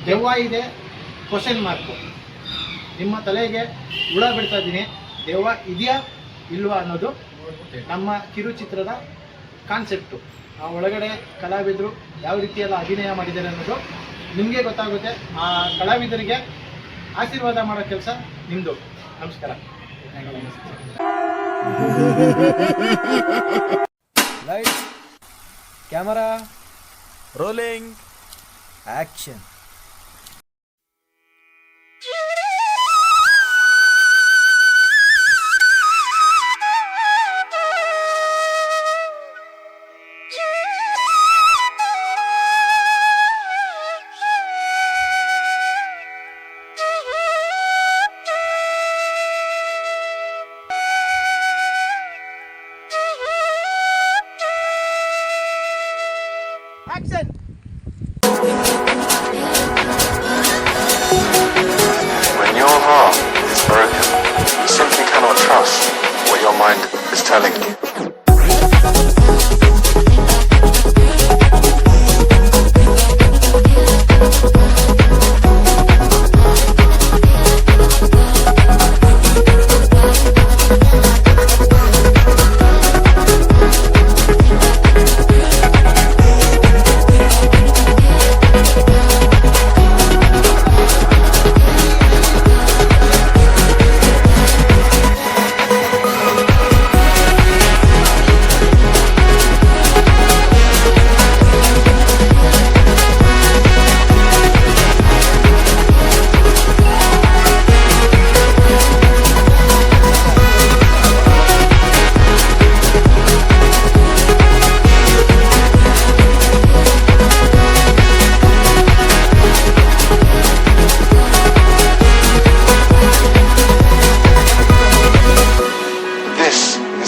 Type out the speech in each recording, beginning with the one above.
ದೆವ್ವ ಇದೆ question mark. ನಿಮ್ಮ ತಲೆಗೆ ಹುಳ ಬಿಡ್ತಾ ಇದ್ದೀನಿ, ದೆವ್ವ ಇದೆಯಾ ಇಲ್ವಾ ಅನ್ನೋದು ನಮ್ಮ ಕಿರುಚಿತ್ರದ ಕಾನ್ಸೆಪ್ಟು. ಆ ಒಳಗಡೆ ಕಲಾವಿದರು ಯಾವ ರೀತಿಯೆಲ್ಲ ಅಭಿನಯ ಮಾಡಿದ್ದಾರೆ ಅನ್ನೋದು ನಿಮಗೆ ಗೊತ್ತಾಗುತ್ತೆ. ಆ ಕಲಾವಿದರಿಗೆ ಆಶೀರ್ವಾದ ಮಾಡೋ ಕೆಲಸ ನಿಮ್ಮದು. ನಮಸ್ಕಾರ. Lights, camera, rolling, action. Action. When your heart is broken, you simply cannot trust what your mind is telling you.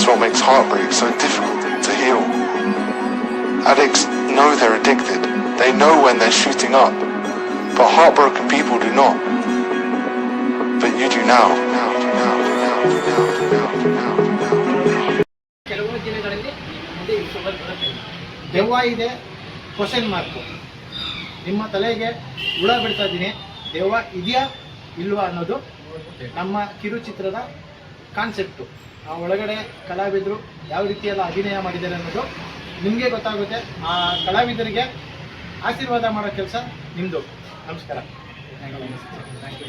What makes heartbreak so difficult to heal. Addicts know they're addicted. They know when they're shooting up. But heartbroken people do not. But you do now. ಕೆಲವು ದಿನಗಳಲ್ಲಿ ಮುಂದೆ ಯೂಟ್ಯೂಬಲ್ಲಿ ಬರುತ್ತೆ. ದೆವ್ವ ಇದೆ question mark. ನಿಮ್ಮ ತಲೆಗೆ ಹುಳ ಬಿಡ್ತಾ ಇದ್ದೀನಿ, ದೆವ್ವ ಇದೆಯಾ ಇಲ್ವಾ ಅನ್ನೋದು ನಮ್ಮ ಕಿರುಚಿತ್ರದ ಕಾನ್ಸೆಪ್ಟು. ಆ ಒಳಗಡೆ ಕಲಾವಿದರು ಯಾವ ರೀತಿಯೆಲ್ಲ ಅಭಿನಯ ಮಾಡಿದ್ದಾರೆ ಅನ್ನೋದು ನಿಮಗೆ ಗೊತ್ತಾಗುತ್ತೆ. ಆ ಕಲಾವಿದರಿಗೆ ಆಶೀರ್ವಾದ ಮಾಡೋ ಕೆಲಸ ನಿಮ್ಮದು. ನಮಸ್ಕಾರ. Thank you.